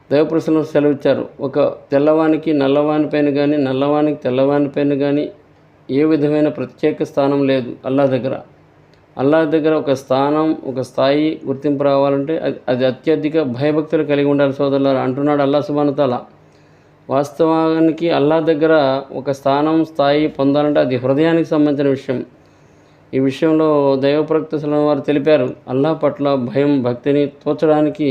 Speaker 1: దైవపురుషులు సెలవిచ్చారు, ఒక తెల్లవానికి నల్లవానిపైన కానీ, నల్లవానికి తెల్లవానిపైన కానీ ఏ విధమైన ప్రత్యేక స్థానం లేదు అల్లాహ్ దగ్గర. అల్లాహ్ దగ్గర ఒక స్థానం, ఒక స్థాయి, గుర్తింపు రావాలంటే అది అత్యధిక భయభక్తులు కలిగి ఉండాలి సోదరులారా అంటున్నాడు అల్లాహ్ సుబ్హానహు తఆలా. వాస్తవానికి అల్లాహ్ దగ్గర ఒక స్థానం, స్థాయి పొందాలంటే అది హృదయానికి సంబంధించిన విషయం. ఈ విషయంలో దైవ ప్రవక్త సల్లల్లాహు వారు తెలిపారు, అల్లాహ్ పట్ల భయం భక్తిని తోచడానికి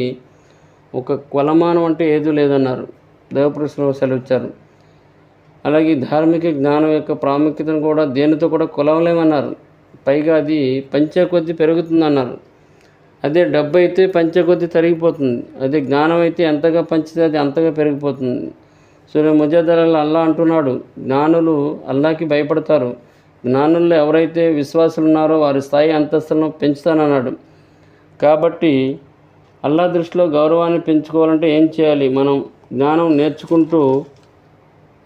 Speaker 1: ఒక కొలమానం అంటే ఏదీ లేదన్నారు. దైవ ప్రవక్త సెలవిచ్చారు. అలాగే ధార్మిక జ్ఞానం యొక్క ప్రాముఖ్యతను కూడా దేనితో కూడా కొలవలేమన్నారు. పైగా అది పంచే కొద్దీ పెరుగుతుందన్నారు. అదే డబ్బు అయితే పంచే కొద్దీ తరిగిపోతుంది, అదే జ్ఞానం అయితే ఎంతగా పంచితే అది అంతగా పెరిగిపోతుంది. సూరహ్ ముజాదలాలో అల్లాహ్ అంటున్నాడు, జ్ఞానులు అల్లాహ్కి భయపడతారు, జ్ఞానుల్లో ఎవరైతే విశ్వాసులు ఉన్నారో వారి స్థాయి అంతస్తులను పెంచుతానన్నాడు. కాబట్టి అల్లాహ్ దృష్టిలో గౌరవాన్ని పెంచుకోవాలంటే ఏం చేయాలి? మనం జ్ఞానం నేర్చుకుంటూ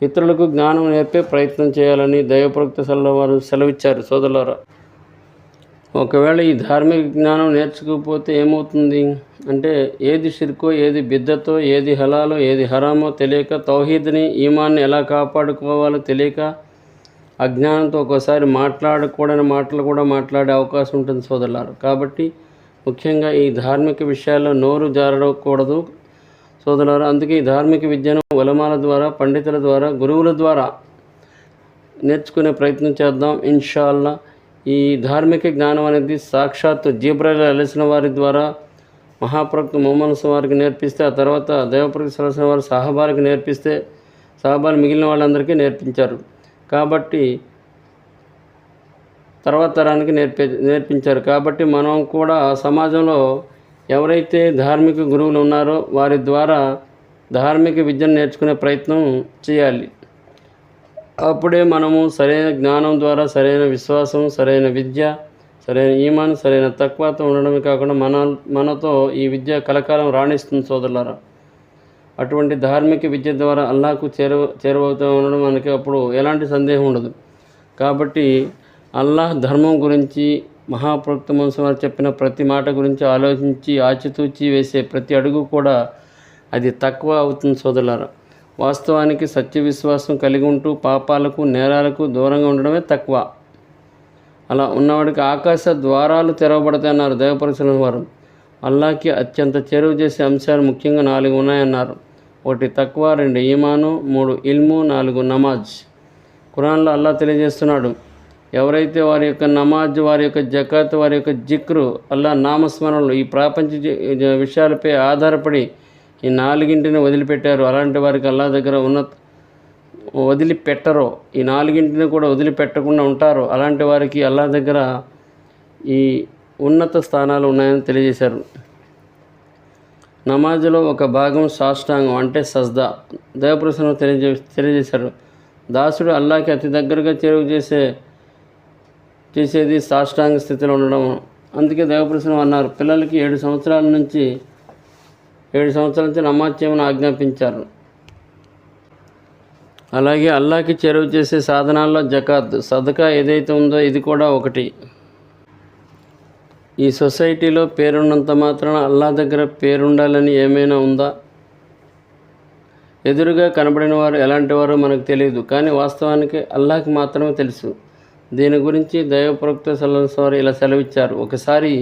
Speaker 1: ఇతరులకు జ్ఞానం నేర్పే ప్రయత్నం చేయాలని దైవ ప్రవక్త సల్లల్లాహు వారు సెలవిచ్చారు సోదరులారా. ఒకవేళ ఈ ధార్మిక జ్ఞానం నేర్చుకోకపోతే ఏమవుతుంది అంటే, ఏది షిర్కో, ఏది బిద్దతో, ఏది హలాలో, ఏది హరామో తెలియక, తౌహీద్ని, ఈమాన్ని ఎలా కాపాడుకోవాలో తెలియక అజ్ఞానంతో ఒక్కోసారి మాట్లాడకూడని మాటలు కూడా మాట్లాడే అవకాశం ఉంటుంది సోదరులారు. కాబట్టి ముఖ్యంగా ఈ ధార్మిక విషయాల్లో నోరు జారకూడదు సోదరులారు. అందుకే ఈ ధార్మిక విద్యను ఉలమాల ద్వారా, పండితుల ద్వారా, గురువుల ద్వారా నేర్చుకునే ప్రయత్నం చేద్దాం ఇన్షాల్లా. ఈ ధార్మిక జ్ఞానం అనేది సాక్షాత్తు జిబ్రాయిల్ అలైహిస్సలాం వారి ద్వారా మహాప్రవక్త ముహమ్మద్ వారికి నేర్పిస్తే, ఆ తర్వాత దైవప్రవక్త సల్లల్లాహు అలైహి వసల్లం వారు సహాబాలకు నేర్పిస్తే, సహాబాలు మిగిలిన వాళ్ళందరికీ నేర్పించారు. కాబట్టి తర్వాత తరానికి నేర్పించారు. కాబట్టి మనం కూడా సమాజంలో ఎవరైతే ధార్మిక గురువులు ఉన్నారో వారి ద్వారా ధార్మిక విద్యను నేర్చుకునే ప్రయత్నం చేయాలి. అప్పుడే మనము సరైన జ్ఞానం ద్వారా సరైన విశ్వాసం, సరైన విద్య, సరైన ఈమాన్, సరైన తక్వాతో ఉండడమే కాకుండా మనతో ఈ విద్య కలకాలం రాణిస్తుంది సోదరులారా. అటువంటి ధార్మిక విద్య ద్వారా అల్లాహకు చేరువవుతూ ఉండడం మనకి అప్పుడు ఎలాంటి సందేహం ఉండదు. కాబట్టి అల్లాహ్ ధర్మం గురించి, మహాప్రవక్త ముహమ్మద్ వారు చెప్పిన ప్రతి మాట గురించి ఆలోచించి ఆచితూచి వేసే ప్రతి అడుగు కూడా అది తక్కువ అవుతుంది సోదరులారా. వాస్తవానికి సత్య విశ్వాసం కలిగి ఉంటూ పాపాలకు, నేరాలకు దూరంగా ఉండడమే తక్కువ. అలా ఉన్నవాడికి ఆకాశ ద్వారాలు తెరవబడతాయన్నారు దైవప్రవక్త వారు. అల్లాహకి అత్యంత చేరువ చేసే అంశాలు ముఖ్యంగా 4 ఉన్నాయన్నారు. 1 తక్వా, 2 ఈమాను, 3 ఇల్ము, 4 నమాజ్. ఖురాన్లో అల్లాహ్ తెలియజేస్తున్నాడు, ఎవరైతే వారి యొక్క నమాజ్, వారి యొక్క జకాత్, వారి యొక్క జిక్రు, అల్లాహ్ నామస్మరణలు ఈ ప్రాపంచ విషయాలపై ఆధారపడి ఈ 4ంటిని వదిలిపెట్టారు, అలాంటి వారికి అల్లాహ్ దగ్గర వదిలిపెట్టరో, ఈ 4ంటిని కూడా వదిలిపెట్టకుండా ఉంటారో అలాంటి వారికి అల్లాహ్ దగ్గర ఈ ఉన్నత స్థానాలు ఉన్నాయని తెలియజేశారు. నమాజ్లో ఒక భాగం సాష్టాంగం అంటే సజ్దా. దైవప్రవక్త తెలియజేశారు, దాసుడు అల్లాహకి అతి దగ్గరగా చేరువ చేసేది సాష్టాంగ స్థితిలో ఉండడం. అందుకే దైవప్రవక్త అన్నారు, పిల్లలకి 7 సంవత్సరాల నుంచి నమాజ్ చేయమని ఆజ్ఞాపించారు. అలాగే అల్లాహకి చేరువ చేసే సాధనాల్లో జకాత్, సదకా ఏదైతే ఉందో ఇది కూడా ఒకటి. ఈ సొసైటీలో పేరున్నంత మాత్రాన అల్లాహ్ దగ్గర పేరుండాలని ఏమైనా ఉందా? ఎదురుగా కనబడిన వారు ఎలాంటి వారో మనకు తెలియదు, కానీ వాస్తవానికి అల్లాహ్కి మాత్రమే తెలుసు. దీని గురించి దైవప్రవక్త సల్లల్లాహు అలైహి వసల్లం వారు ఇలా సెలవిచ్చారు. ఒకసారి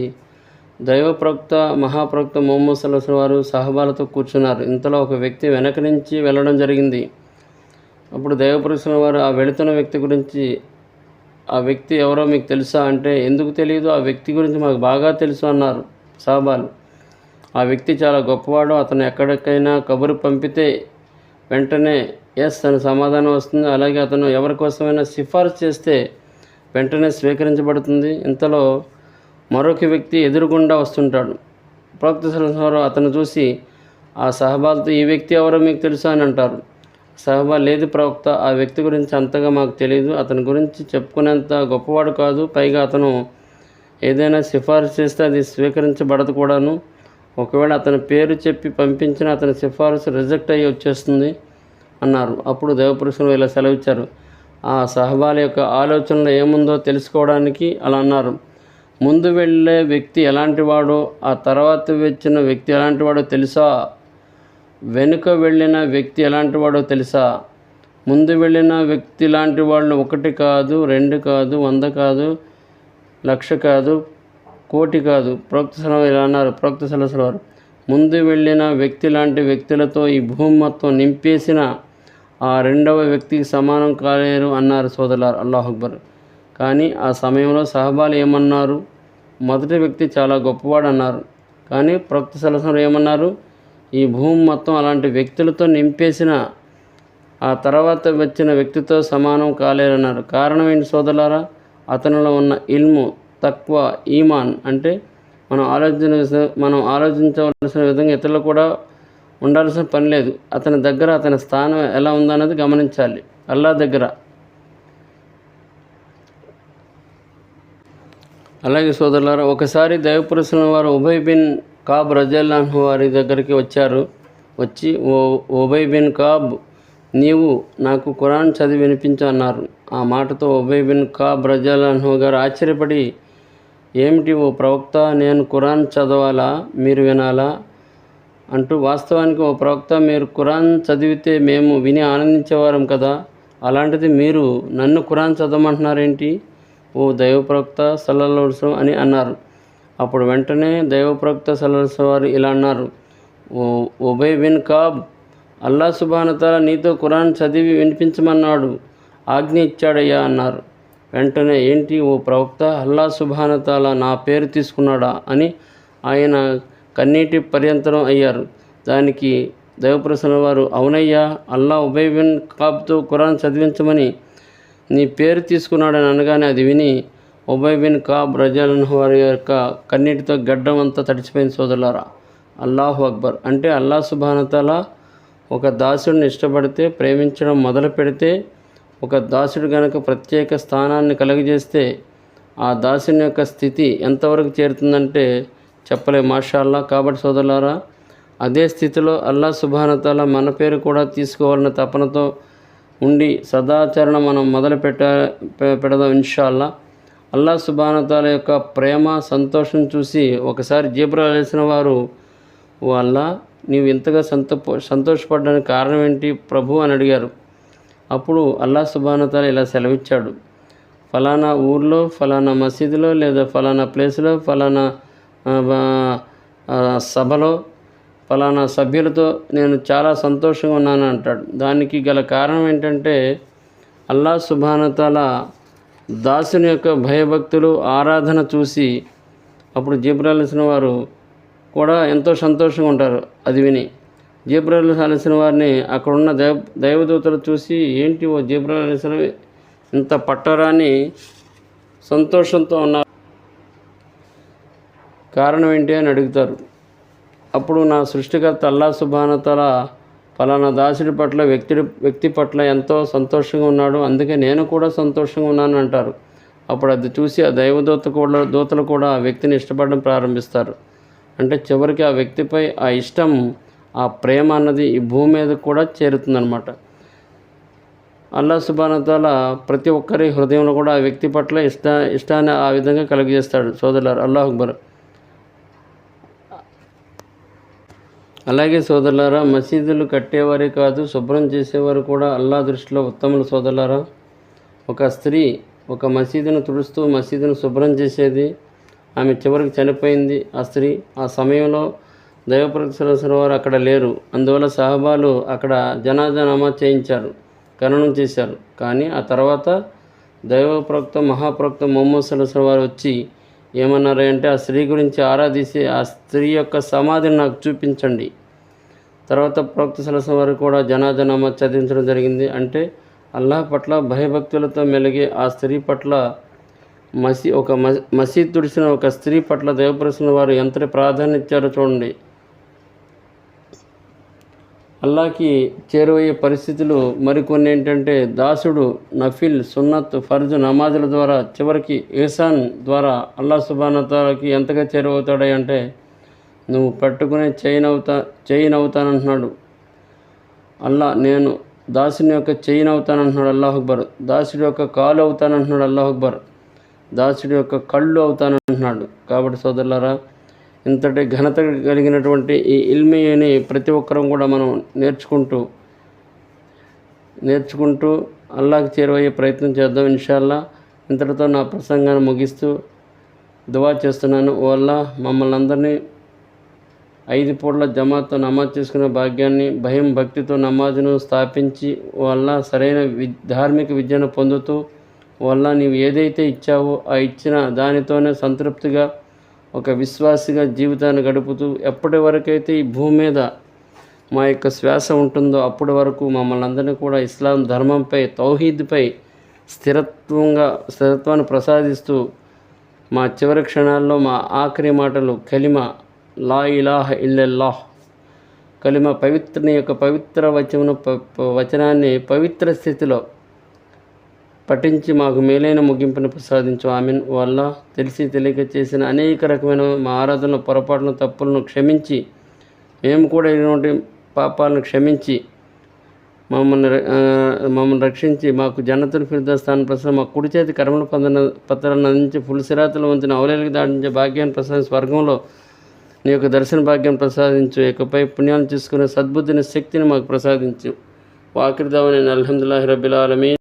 Speaker 1: దైవప్రవక్త మహాప్రవక్త ముహమ్మద్ సల్లల్లాహు అలైహి వసల్లం వారు సహబాలతో కూర్చున్నారు. ఇంతలో ఒక వ్యక్తి వెనక నుంచి వెళ్ళడం జరిగింది. అప్పుడు దైవప్రవక్త వారు ఆ వెళుతున్న వ్యక్తి గురించి, ఆ వ్యక్తి ఎవరో మీకు తెలుసా అంటే, ఎందుకు తెలియదు, ఆ వ్యక్తి గురించి మాకు బాగా తెలుసు అన్నారు సహబాలు. ఆ వ్యక్తి చాలా గొప్పవాడు, అతను ఎక్కడికైనా కబురు పంపితే వెంటనే ఎస్ అని సమాధానం వస్తుంది. అలాగే అతను ఎవరి కోసమైనా సిఫార్సు చేస్తే వెంటనే స్వీకరించబడుతుంది. ఇంతలో మరొక వ్యక్తి ఎదురుగుండా వస్తుంటాడు. ప్రవక్త సల్లల్లాహు అలైహి వసల్లం అతను చూసి ఆ సహబాలతో, ఈ వ్యక్తి ఎవరో మీకు తెలుసా అని అంటారు. సహబా, లేదు ప్రవక్త, ఆ వ్యక్తి గురించి అంతగా మాకు తెలియదు, అతని గురించి చెప్పుకునేంత గొప్పవాడు కాదు, పైగా అతను ఏదైనా సిఫార్సు చేస్తే అది స్వీకరించబడదు కూడాను. ఒకవేళ అతని పేరు చెప్పి పంపించిన అతని సిఫార్సు రిజెక్ట్ అయ్యి వచ్చేస్తుంది అన్నారు. అప్పుడు దైవపురుషులు ఇలా సెలవిచ్చారు, ఆ సహబాల యొక్క ఆలోచనలో ఏముందో తెలుసుకోవడానికి అలా అన్నారు. ముందు వెళ్ళే వ్యక్తి ఎలాంటి వాడో, ఆ తర్వాత వచ్చిన వ్యక్తి ఎలాంటి వాడో తెలుసా? వెనుక వెళ్ళిన వ్యక్తి ఎలాంటి వాడో తెలుసా? ముందు వెళ్ళిన వ్యక్తి లాంటి వాళ్ళు 1 కాదు, 2 కాదు, 100 కాదు, 1,00,000 కాదు, 1,00,00,000 కాదు. ప్రవక్త సల్లల్లాహు ఇలా అన్నారు. ప్రవక్త సల్లల్లాహు అలైహి వసల్లం ముందు వెళ్ళిన వ్యక్తి లాంటి వ్యక్తులతో ఈ భూమి మొత్తం నింపేసిన ఆ 2వ వ్యక్తికి సమానం కాలేరు అన్నారు సోదరులారా. అల్లాహు అక్బర్. కానీ ఆ సమయంలో సహబాలు ఏమన్నారు? మొదటి వ్యక్తి చాలా గొప్పవాడు అన్నారు. కానీ ప్రవక్త సల్లల్లాహు అలైహి వసల్లం ఏమన్నారు? ఈ భూమి మొత్తం అలాంటి వ్యక్తులతో నింపేసిన ఆ తర్వాత వచ్చిన వ్యక్తితో సమానం కాలేరన్నారు. కారణం ఏంటి సోదరులారా? అతనిలో ఉన్న ఇల్ము, తక్వా, ఈమాన్. అంటే మనం ఆలోచించవలసిన విధంగా ఇతరులు కూడా ఉండాల్సిన పని లేదు. అతని దగ్గర అతని స్థానం ఎలా ఉందన్నది గమనించాలి అల్లాహ్ దగ్గర. అలాగే సోదరులారా, ఒకసారి దైవపురుషుల వారు ఉబయ్ బిన్ కాబ్ రజల్లాహు అన్హు వారి దగ్గరికి వచ్చి ఉబయ్ బిన్ కాబ్, నీవు నాకు ఖురాన్ చదివి వినిపించు అన్నారు. ఆ మాటతో ఉబయ్ బిన్ కాబ్ రజల్లాహు అన్హు గారు ఆశ్చర్యపడి, ఏమిటి ఓ ప్రవక్త, నేను ఖురాన్ చదవాలా, మీరు వినాలా అంటూ, వాస్తవానికి ఓ ప్రవక్త, మీరు ఖురాన్ చదివితే మేము విని ఆనందించేవారం కదా, అలాంటిది మీరు నన్ను ఖురాన్ చదవమంటున్నారేంటి ఓ దైవప్రవక్త సల్లల్లాహు అలైహి వసల్లం అని అన్నారు. అప్పుడు వెంటనే దైవప్రవక్త సల్లల్లాహు అలైహి వసల్లం వారు ఇలా అన్నారు, ఉబై బిన్ కాబ్, అల్లా సుబ్హానహు తఆలా నీతో ఖురాన్ చదివి వినిపించమన్నాడు, ఆజ్ఞ ఇచ్చాడయ్యా అన్నారు. వెంటనే ఏంటి ఓ ప్రవక్త, అల్లా సుబ్హానహు తఆలా నా పేరు తీసుకున్నాడా అని ఆయన కన్నీటి పర్యంతరం అయ్యారు. దానికి దైవప్రసన్న వారు, అవునయ్యా, అల్లా ఉబై బిన్ కాబ్తో ఖురాన్ చదివించమని నీ పేరు తీసుకున్నాడని అనగానే అది విని ఉబై బిన్ కాబ్ రజల్లాహు వారి యొక్క కన్నీటితో గడ్డం అంతా తడిచిపోయింది. సోదరులారా, అల్లాహు అక్బర్. అంటే అల్లా సుబ్హానహు తఆలా ఒక దాసుడిని ఇష్టపడితే, ప్రేమించడం మొదలు పెడితే, ఒక దాసుడు కనుక ప్రత్యేక స్థానాన్ని కలుగజేస్తే ఆ దాసుని యొక్క స్థితి ఎంతవరకు చేరుతుందంటే చెప్పలేం. మాషాల్లా. కాబట్టి సోదరులారా, అదే స్థితిలో అల్లా సుబ్హానహు తఆలా మన పేరు కూడా తీసుకోవాలన్న తపనతో ఉండి సదాచరణ మనం మొదలు పెడదాం ఇన్షాల్లా. అల్లా సుబ్హానహు తఆలా యొక్క ప్రేమ సంతోషం చూసి ఒకసారి జిబ్రీల్ అలైహిస్సలాం వారు, ఓ అల్లా, నీవు ఇంతగా సంతోషపడడానికి కారణం ఏంటి ప్రభు అని అడిగారు. అప్పుడు అల్లా సుబ్హానహు తఆలా ఇలా సెలవిచ్చాడు, ఫలానా ఊర్లో, ఫలానా మసీదులో, లేదా ఫలానా ప్లేస్లో, ఫలానా సభలో, ఫలానా సభ్యులతో నేను చాలా సంతోషంగా ఉన్నాను అంటాడు. దానికి గల కారణం ఏంటంటే అల్లా సుబ్హానహు తఆలా దాసుని యొక్క భయభక్తులు, ఆరాధన చూసి అప్పుడు జిబ్రీల్ అలైహిస్సలాం వారు కూడా ఎంతో సంతోషంగా ఉంటారు. అది విని జిబ్రీల్ అలైహిస్సలాం వారిని అక్కడున్న దైవదూతలు చూసి, ఏంటి ఓ జిబ్రీల్ అలైహిస్సలాం ఇంత పట్టరాని సంతోషంతో ఉన్నారు, కారణం ఏంటి అని అడుగుతారు. అప్పుడు నా సృష్టికర్త అల్లా సుబ్హానహు తఆలా ఫలానా దాసుడి పట్ల, వ్యక్తి పట్ల ఎంతో సంతోషంగా ఉన్నాడు, అందుకే నేను కూడా సంతోషంగా ఉన్నాను అంటారు. అప్పుడు అది చూసి ఆ దూతలు కూడా ఆ వ్యక్తిని ఇష్టపడడం ప్రారంభిస్తారు. అంటే చివరికి ఆ వ్యక్తిపై ఆ ఇష్టం, ఆ ప్రేమ అన్నది ఈ భూమి మీద కూడా చేరుతుందన్నమాట. అల్లా సుబ్హానహు తఆలా ప్రతి ఒక్కరి హృదయంలో కూడా ఆ వ్యక్తి పట్ల ఇష్టాన్ని ఆ విధంగా కలుగజేస్తాడు. సోదరులారా, అల్లాహు అక్బర్. అలాగే సోదరులారా, మసీదులు కట్టేవారే కాదు, శుభ్రం చేసేవారు కూడా అల్లా దృష్టిలో ఉత్తములు. సోదరులారా, ఒక స్త్రీ ఒక మసీదును తుడుస్తూ మసీదును శుభ్రం చేసేది, ఆమె చివరికి చనిపోయింది. ఆ స్త్రీ ఆ సమయంలో దైవప్రవక్త సల్లల్లాహు అలైహి వసల్లం వారు అక్కడ లేరు. అందువల్ల సహాబాలు అక్కడ జనాజా నమాజ్ చేయించారు, ఖననం చేశారు. కానీ ఆ తర్వాత దైవప్రవక్త మహాప్రవక్త ముహమ్మద్ సల్లల్లాహు అలైహి వసల్లం వారు వచ్చి ఏమన్నారు అంటే, ఆ స్త్రీ గురించి ఆరాధించి ఆ స్త్రీ యొక్క సమాధిని నాకు చూపించండి. తర్వాత ప్రవక్త సల్లల్లాహు అలైహి వసల్లం వారు కూడా జనాజా నమాజ్ చదివించడం జరిగింది. అంటే అల్లాహ్ పట్ల భయభక్తులతో మెలిగే ఆ స్త్రీ పట్ల, మసీద్ తుడిసిన ఒక స్త్రీ పట్ల దైవప్రవక్త వారు ఎంత ప్రాధాన్యత ఇచ్చారో చూడండి. అల్లాహకి చేరువయ్యే పరిస్థితులు మరికొన్ని ఏంటంటే, దాసుడు నఫిల్, సున్నత్, ఫర్జు నమాజుల ద్వారా చివరికి ihsan ద్వారా అల్లా సుబ్హానహు తఆలాకి ఎంతగా చేరువవుతాడు అంటే, నువ్వు పట్టుకునే చైన్ అవుతానంటున్నాడు అల్లా, నేను దాసుని యొక్క చైన్ అవుతానంటున్నాడు అల్లాహు అక్బర్, దాసుడి యొక్క కాలు అవుతానంటున్నాడు అల్లాహు అక్బర్, దాసుడి యొక్క కళ్ళు అవుతానంటున్నాడు. కాబట్టి సోదరులారా, ఇంతటి ఘనత కలిగినటువంటి ఈ ఇల్మిని ప్రతి ఒక్కరం కూడా మనం నేర్చుకుంటూ అల్లాహ్కి చేరువయ్యే ప్రయత్నం చేద్దాం ఇన్షాల్లా. ఇంతటితో నా ప్రసంగాన్ని ముగిస్తూ దువా చేస్తున్నాను. ఓ అల్లాహ్, మమ్మల్ని అందరినీ 5 పూట్ల జమాత్తో నమాజ్ చేసుకునే భాగ్యాన్ని, భయం భక్తితో నమాజ్ను స్థాపించి, ఓ అల్లాహ్ సరైన ధార్మిక విద్యను పొందుతూ, ఓ అల్లాహ్ నీవు ఏదైతే ఇచ్చావో ఆ ఇచ్చిన దానితోనే సంతృప్తిగా ఒక విశ్వాసిగా జీవితాన్ని గడుపుతూ, ఎప్పటి వరకైతే ఈ భూమి మీద మా యొక్క శ్వాస ఉంటుందో అప్పటి వరకు మమ్మల్ని అందరినీ కూడా ఇస్లాం ధర్మంపై, తౌహీద్పై స్థిరత్వాన్ని ప్రసాదిస్తూ, మా చివరి క్షణాల్లో మా ఆఖరి మాటలు కలిమా లా ఇలాహ ఇల్లల్లాహ్, కలిమా పవిత్రని యొక్క పవిత్ర వచనాన్ని పవిత్ర స్థితిలో పఠించి మాకు మేలైన ముగింపుని ప్రసాదించు. ఆమీన్. ఓ అల్లాహ్, తెలిసి తెలియక చేసిన అనేక రకమైన మా ఆరాధనలు, పొరపాట్లను, తప్పులను క్షమించి, మేము కూడా ఇటువంటి పాపాలను క్షమించి మమ్మల్ని రక్షించి మాకు జన్నతుల్ ఫిర్దౌస్ స్థానం ప్రసాదం, మా కుడి చేతి కర్మల పత్రాలను అందించి సిరాతుల వంతున అవలేలకు దాటించే భాగ్యాన్ని ప్రసాదించి, స్వర్గంలో నీ యొక్క దర్శన భాగ్యాన్ని ప్రసాదించు. ఇకపై పుణ్యాలను తీసుకునే సద్బుద్ధిని, శక్తిని మాకు ప్రసాదించు. వాకిర్ దావన్ అల్హమ్దులిల్లాహి రబ్బిల్ ఆలమీన్.